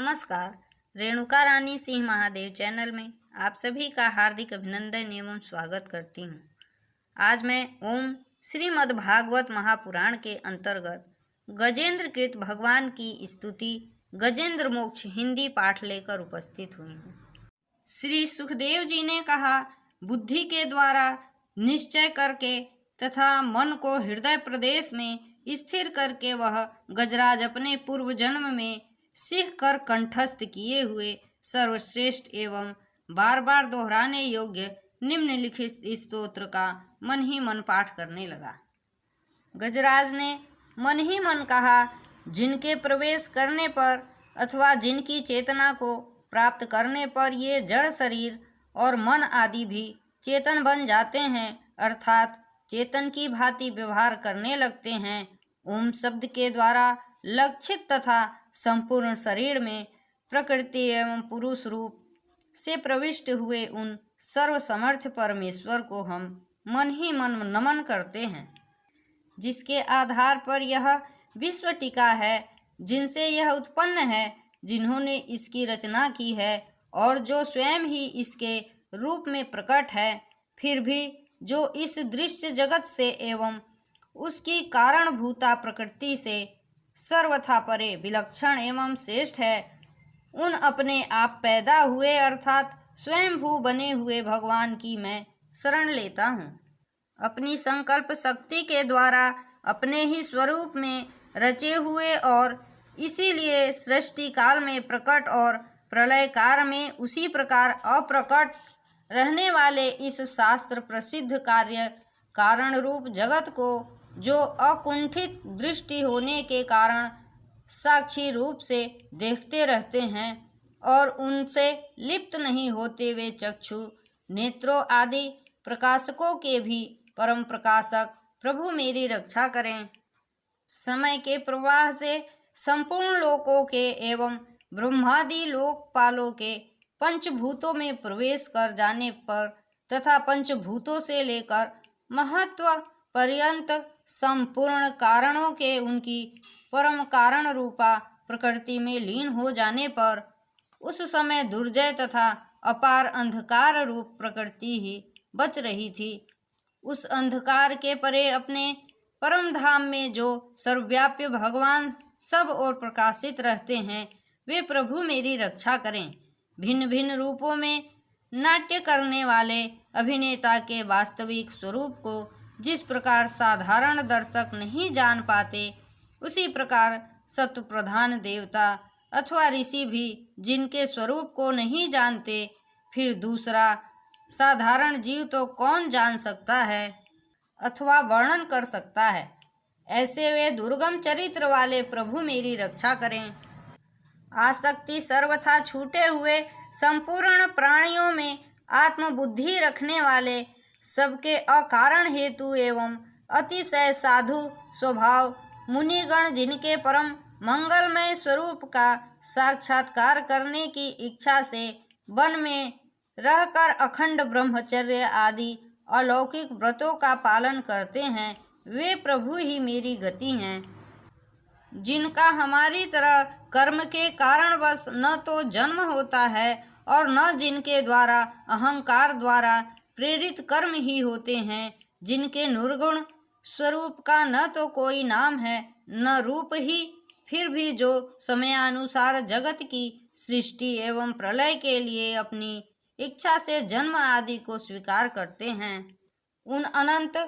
नमस्कार। रेणुका रानी सिंह महादेव चैनल में आप सभी का हार्दिक अभिनंदन एवं स्वागत करती हूँ। आज मैं ओम श्रीमद् भागवत महापुराण के अंतर्गत गजेंद्र कृत भगवान की स्तुति गजेंद्र मोक्ष हिंदी पाठ लेकर उपस्थित हुई हूँ। श्री सुखदेव जी ने कहा, बुद्धि के द्वारा निश्चय करके तथा मन को हृदय प्रदेश में स्थिर करके वह गजराज अपने पूर्व जन्म में सीख कर कंठस्थ किए हुए सर्वश्रेष्ठ एवं बार बार दोहराने योग्य निम्नलिखित स्तोत्र का मन ही मन पाठ करने लगा। गजराज ने मन ही मन कहा, जिनके प्रवेश करने पर अथवा जिनकी चेतना को प्राप्त करने पर ये जड़ शरीर और मन आदि भी चेतन बन जाते हैं, अर्थात चेतन की भांति व्यवहार करने लगते हैं। ओम शब्द के द्वारा लक्षित तथा संपूर्ण शरीर में प्रकृति एवं पुरुष रूप से प्रविष्ट हुए उन सर्वसमर्थ परमेश्वर को हम मन ही मन नमन करते हैं, जिसके आधार पर यह विश्व टिका है, जिनसे यह उत्पन्न है, जिन्होंने इसकी रचना की है और जो स्वयं ही इसके रूप में प्रकट है, फिर भी जो इस दृश्य जगत से एवं उसकी कारणभूता प्रकृति से सर्वथा परे विलक्षण एवं श्रेष्ठ है। उन अपने आप पैदा हुए अर्थात स्वयंभू बने हुए भगवान की मैं शरण लेता हूँ। अपनी संकल्प शक्ति के द्वारा अपने ही स्वरूप में रचे हुए और इसीलिए सृष्टि काल में प्रकट और प्रलय काल में उसी प्रकार अप्रकट रहने वाले इस शास्त्र प्रसिद्ध कार्य कारण रूप जगत को, जो अकुंठित दृष्टि होने के कारण साक्षी रूप से देखते रहते हैं और उनसे लिप्त नहीं होते, वे चक्षु नेत्रों आदि प्रकाशकों के भी परम प्रकाशक प्रभु मेरी रक्षा करें। समय के प्रवाह से संपूर्ण लोकों के एवं ब्रह्मादि लोकपालों के पंचभूतों में प्रवेश कर जाने पर तथा पंचभूतों से लेकर महत्व पर्यंत संपूर्ण कारणों के उनकी परम कारण रूपा प्रकृति में लीन हो जाने पर उस समय दुर्जय तथा अपार अंधकार रूप प्रकृति ही बच रही थी। उस अंधकार के परे अपने परम धाम में जो सर्वव्यापी भगवान सब ओर प्रकाशित रहते हैं, वे प्रभु मेरी रक्षा करें। भिन्न भिन्न रूपों में नाट्य करने वाले अभिनेता के वास्तविक स्वरूप को जिस प्रकार साधारण दर्शक नहीं जान पाते, उसी प्रकार सत्व प्रधान देवता अथवा ऋषि भी जिनके स्वरूप को नहीं जानते, फिर दूसरा साधारण जीव तो कौन जान सकता है अथवा वर्णन कर सकता है। ऐसे वे दुर्गम चरित्र वाले प्रभु मेरी रक्षा करें। आसक्ति सर्वथा छूटे हुए संपूर्ण प्राणियों में आत्मबुद्धि रखने वाले, सबके अकारण हेतु एवं अतिशय साधु स्वभाव मुनिगण, जिनके परम मंगलमय स्वरूप का साक्षात्कार करने की इच्छा से वन में रहकर अखंड ब्रह्मचर्य आदि अलौकिक व्रतों का पालन करते हैं, वे प्रभु ही मेरी गति हैं। जिनका हमारी तरह कर्म के कारणवश न तो जन्म होता है और न जिनके द्वारा अहंकार द्वारा प्रेरित कर्म ही होते हैं, जिनके निर्गुण स्वरूप का न तो कोई नाम है न रूप ही, फिर भी जो समयानुसार जगत की सृष्टि एवं प्रलय के लिए अपनी इच्छा से जन्म आदि को स्वीकार करते हैं, उन अनंत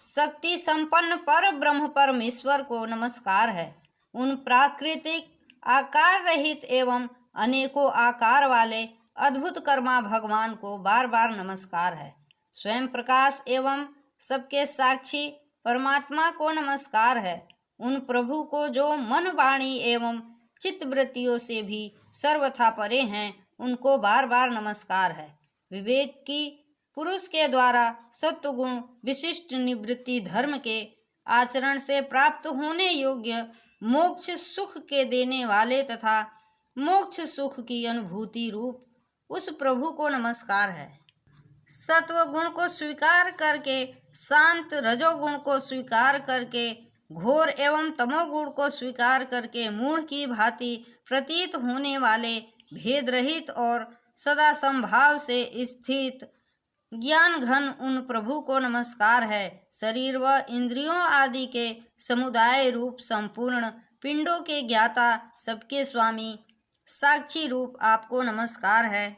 शक्ति संपन्न पर ब्रह्म परमेश्वर को नमस्कार है। उन प्राकृतिक आकार रहित एवं अनेकों आकार वाले अद्भुत कर्मा भगवान को बार बार नमस्कार है। स्वयं प्रकाश एवं सबके साक्षी परमात्मा को नमस्कार है। उन प्रभु को जो मन वाणी एवं चित्तवृत्तियों से भी सर्वथा परे हैं, उनको बार बार नमस्कार है। विवेक की पुरुष के द्वारा सत्वगुण विशिष्ट निवृत्ति धर्म के आचरण से प्राप्त होने योग्य मोक्ष सुख के देने वाले तथा मोक्ष सुख की अनुभूति रूप उस प्रभु को नमस्कार है। सत्व गुण को स्वीकार करके, शांत रजोगुण को स्वीकार करके, घोर एवं तमोगुण को स्वीकार करके मूढ़ की भांति प्रतीत होने वाले भेद रहित और सदा समभाव से स्थित ज्ञान घन उन प्रभु को नमस्कार है। शरीर व इंद्रियों आदि के समुदाय रूप संपूर्ण पिंडों के ज्ञाता, सबके स्वामी, साक्षी रूप आपको नमस्कार है।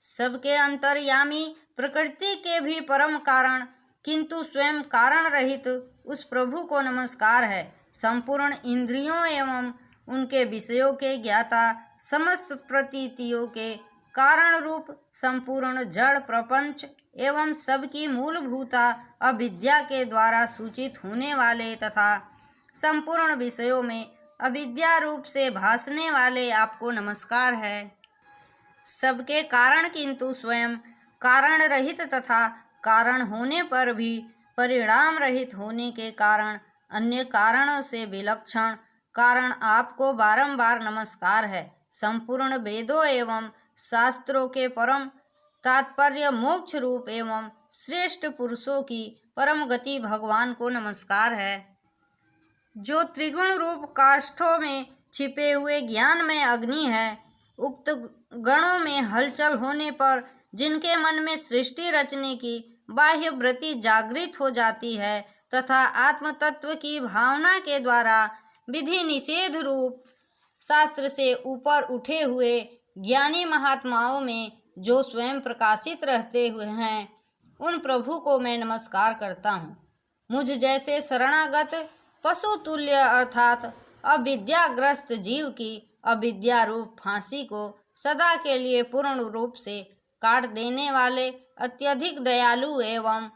सबके अंतर्यामी, प्रकृति के भी परम कारण किंतु स्वयं कारण रहित उस प्रभु को नमस्कार है। संपूर्ण इंद्रियों एवं उनके विषयों के ज्ञाता, समस्त प्रतीतियों के कारण रूप संपूर्ण जड़ प्रपंच एवं सबकी मूलभूता अविद्या के द्वारा सूचित होने वाले तथा संपूर्ण विषयों में अविद्या रूप से भासने वाले आपको नमस्कार है। सबके कारण किंतु स्वयं कारण रहित तथा कारण होने पर भी परिणाम रहित होने के कारण अन्य कारणों से विलक्षण कारण आपको बारंबार नमस्कार है। संपूर्ण वेदों एवं शास्त्रों के परम तात्पर्य मोक्ष रूप एवं श्रेष्ठ पुरुषों की परम गति भगवान को नमस्कार है। जो त्रिगुण रूप काष्ठों में छिपे हुए ज्ञान में अग्नि है, उक्त गणों में हलचल होने पर जिनके मन में सृष्टि रचने की बाह्य वृत्ति जागृत हो जाती है तथा आत्म तत्व की भावना के द्वारा विधि निषेध रूप शास्त्र से ऊपर उठे हुए ज्ञानी महात्माओं में जो स्वयं प्रकाशित रहते हुए हैं, उन प्रभु को मैं नमस्कार करता हूँ। मुझ जैसे शरणागत पशु तुल्य अर्थात अविद्याग्रस्त जीव की अविद्या रूप फांसी को सदा के लिए पूर्ण रूप से काट देने वाले अत्यधिक दयालु एवं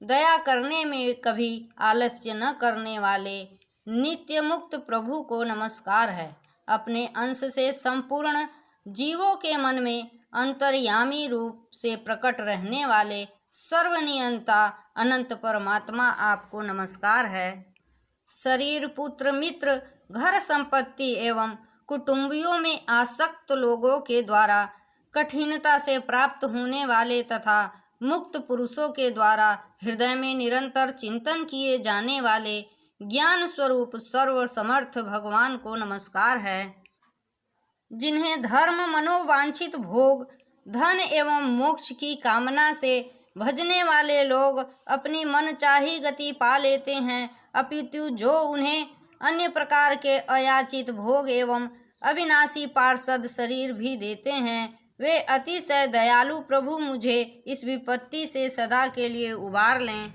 दया करने में कभी आलस्य न करने वाले नित्य मुक्त प्रभु को नमस्कार है। अपने अंश से संपूर्ण जीवों के मन में अंतर्यामी रूप से प्रकट रहने वाले सर्वनियंता अनंत परमात्मा आपको नमस्कार है। शरीर, पुत्र, मित्र, घर संपत्ति एवं कुटुंबियों में आसक्त लोगों के द्वारा कठिनता से प्राप्त होने वाले तथा मुक्त पुरुषों के द्वारा हृदय में निरंतर चिंतन किए जाने वाले ज्ञान स्वरूप सर्व समर्थ भगवान को नमस्कार है। जिन्हें धर्म, मनोवांछित भोग, धन एवं मोक्ष की कामना से भजने वाले लोग अपनी मनचाही गति पा लेते हैं, अपितु जो उन्हें अन्य प्रकार के अयाचित भोग एवं अविनाशी पार्षद शरीर भी देते हैं, वे अतिशय दयालु प्रभु मुझे इस विपत्ति से सदा के लिए उबार लें।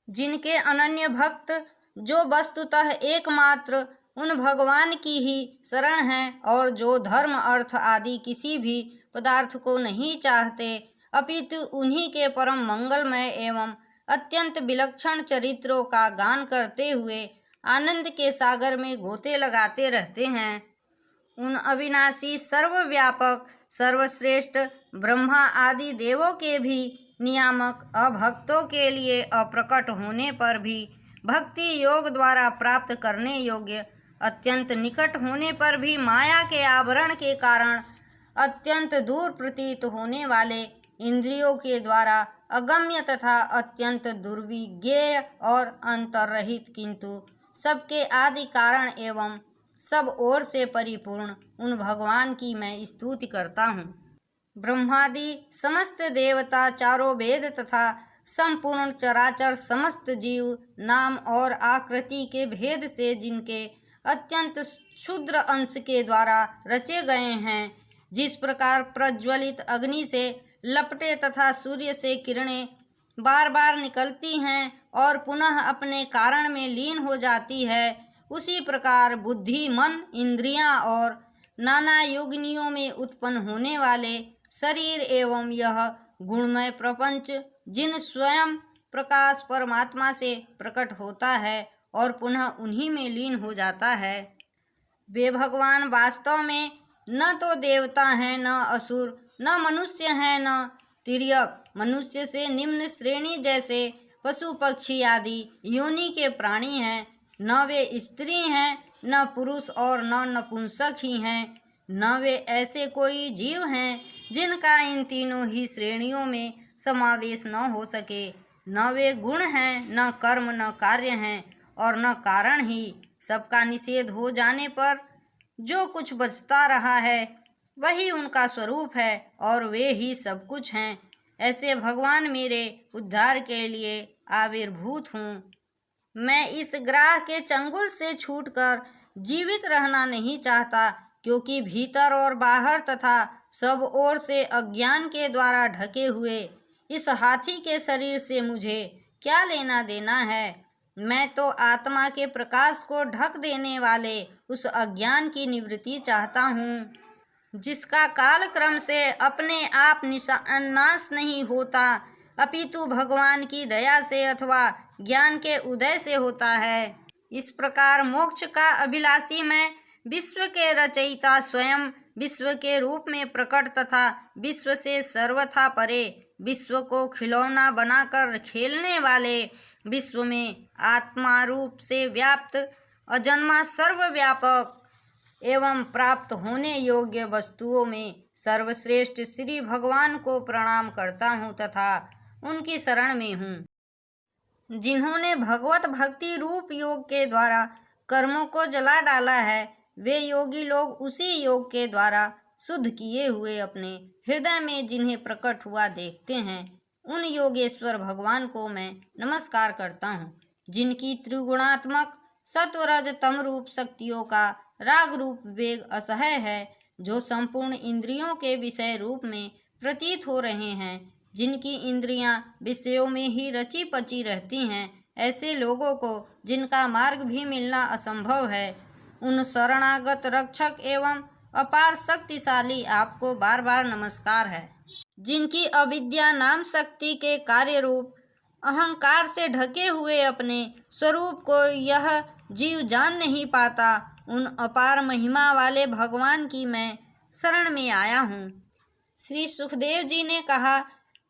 जिनके अनन्य भक्त जो वस्तुतः एकमात्र उन भगवान की ही शरण है और जो धर्म, अर्थ आदि किसी भी पदार्थ को नहीं चाहते, अपितु उन्हीं के परम मंगलमय एवं अत्यंत विलक्षण चरित्रों का गान करते हुए आनंद के सागर में गोते लगाते रहते हैं, उन अविनाशी, सर्वव्यापक, सर्वश्रेष्ठ ब्रह्मा आदि देवों के भी नियामक, अभक्तों के लिए अप्रकट होने पर भी भक्ति योग द्वारा प्राप्त करने योग्य, अत्यंत निकट होने पर भी माया के आवरण के कारण अत्यंत दूर प्रतीत होने वाले, इंद्रियों के द्वारा अगम्य तथा अत्यंत दुर्विज्ञेय और अंतर्रहित किंतु सबके आदि कारण एवं सब ओर से परिपूर्ण उन भगवान की मैं स्तुति करता हूँ। ब्रह्मादि समस्त देवता, चारों वेद तथा संपूर्ण चराचर समस्त जीव नाम और आकृति के भेद से जिनके अत्यंत क्षुद्र अंश के द्वारा रचे गए हैं, जिस प्रकार प्रज्वलित अग्नि से लपटे तथा सूर्य से किरणें बार बार निकलती हैं और पुनः अपने कारण में लीन हो जाती है, उसी प्रकार बुद्धि, मन, इंद्रियां और नाना योगिनियों में उत्पन्न होने वाले शरीर एवं यह गुणमय प्रपंच जिन स्वयं प्रकाश परमात्मा से प्रकट होता है और पुनः उन्हीं में लीन हो जाता है, वे भगवान वास्तव में न तो देवता हैं, न असुर, न मनुष्य हैं, न तिर्यक, मनुष्य से निम्न श्रेणी जैसे पशु पक्षी आदि योनि के प्राणी हैं, न वे स्त्री हैं, न पुरुष और न नपुंसक ही हैं, न वे ऐसे कोई जीव हैं जिनका इन तीनों ही श्रेणियों में समावेश न हो सके, न वे गुण हैं, न कर्म, न कार्य हैं और न कारण ही। सबका निषेध हो जाने पर जो कुछ बचता रहा है वही उनका स्वरूप है और वे ही सब कुछ हैं। ऐसे भगवान मेरे उद्धार के लिए आविर्भूत हूँ। मैं इस ग्राह के चंगुल से छूटकर जीवित रहना नहीं चाहता, क्योंकि भीतर और बाहर तथा सब ओर से अज्ञान के द्वारा ढके हुए इस हाथी के शरीर से मुझे क्या लेना देना है। मैं तो आत्मा के प्रकाश को ढक देने वाले उस अज्ञान की निवृत्ति चाहता हूँ, जिसका काल क्रम से अपने आप नाश नहीं होता, अपितु भगवान की दया से अथवा ज्ञान के उदय से होता है। इस प्रकार मोक्ष का अभिलाषी मैं विश्व के रचयिता स्वयं विश्व के रूप में प्रकट तथा विश्व से सर्वथा परे, विश्व को खिलौना बनाकर खेलने वाले, विश्व में आत्मा रूप से व्याप्त अजन्मा सर्वव्यापक एवं प्राप्त होने योग्य वस्तुओं में सर्वश्रेष्ठ श्री भगवान को प्रणाम करता हूँ तथा उनकी शरण में हूँ। जिन्होंने भगवत भक्ति रूप योग के द्वारा कर्मों को जला डाला है, वे योगी लोग उसी योग के द्वारा शुद्ध किए हुए अपने हृदय में जिन्हें प्रकट हुआ देखते हैं, उन योगेश्वर भगवान को मैं नमस्कार करता हूँ, जिनकी त्रिगुणात्मक सत्व रज तम रूप शक्तियों का राग रूप वेग असह्य है, जो संपूर्ण इंद्रियों के विषय रूप में प्रतीत हो रहे हैं, जिनकी इंद्रियां विषयों में ही रची पची रहती हैं, ऐसे लोगों को जिनका मार्ग भी मिलना असंभव है, उन शरणागत रक्षक एवं अपार शक्तिशाली आपको बार बार नमस्कार है। जिनकी अविद्या नाम शक्ति के कार्य रूप अहंकार से ढके हुए अपने स्वरूप को यह जीव जान नहीं पाता, उन अपार महिमा वाले भगवान की मैं शरण में आया हूँ। श्री सुखदेव जी ने कहा,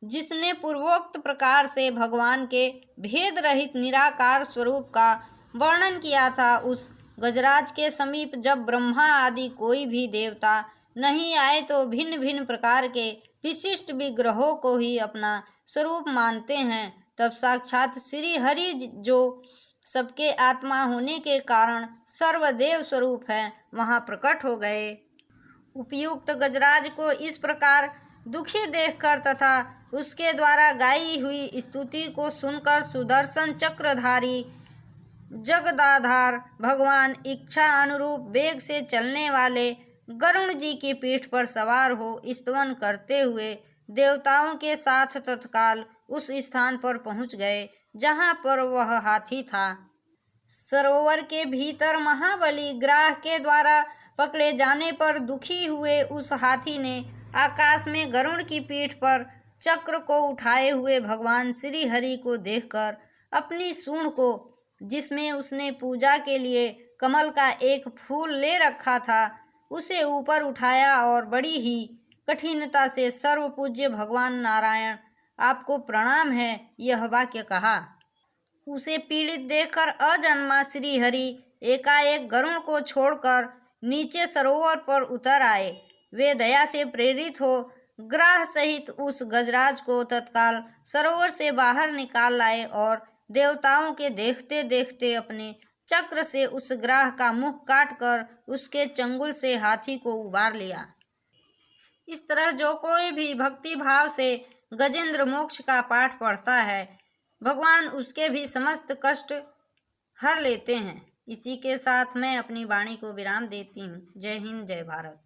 जिसने पूर्वोक्त प्रकार से भगवान के भेद रहित निराकार स्वरूप का वर्णन किया था, उस गजराज के समीप जब ब्रह्मा आदि कोई भी देवता नहीं आए तो भिन्न भिन्न प्रकार के विशिष्ट विग्रहों को ही अपना स्वरूप मानते हैं, तब साक्षात श्री हरि जो सबके आत्मा होने के कारण सर्वदेव स्वरूप है, वहाँ प्रकट हो गए। उपयुक्त गजराज को इस प्रकार दुखी देखकर तथा उसके द्वारा गाई हुई स्तुति को सुनकर सुदर्शन चक्रधारी जगदाधार भगवान इच्छा अनुरूप वेग से चलने वाले गरुण जी की पीठ पर सवार हो स्तवन करते हुए देवताओं के साथ तत्काल उस स्थान पर पहुंच गए जहां पर वह हाथी था। सरोवर के भीतर महाबली ग्राह के द्वारा पकड़े जाने पर दुखी हुए उस हाथी ने आकाश में गरुड़ की पीठ पर चक्र को उठाए हुए भगवान श्री हरि को देखकर अपनी सूंड को, जिसमें उसने पूजा के लिए कमल का एक फूल ले रखा था, उसे ऊपर उठाया और बड़ी ही कठिनता से सर्वपूज्य भगवान नारायण आपको प्रणाम है यह वाक्य कहा। उसे पीड़ित देखकर अजन्मा श्री हरि एकाएक गरुड़ को छोड़कर नीचे सरोवर पर उतर आए। वे दया से प्रेरित हो ग्राह सहित उस गजराज को तत्काल सरोवर से बाहर निकाल लाए और देवताओं के देखते देखते अपने चक्र से उस ग्राह का मुख काटकर उसके चंगुल से हाथी को उबार लिया। इस तरह जो कोई भी भक्ति भाव से गजेंद्र मोक्ष का पाठ पढ़ता है, भगवान उसके भी समस्त कष्ट हर लेते हैं। इसी के साथ मैं अपनी वाणी को विराम देती हूँ। जय हिंद, जय भारत।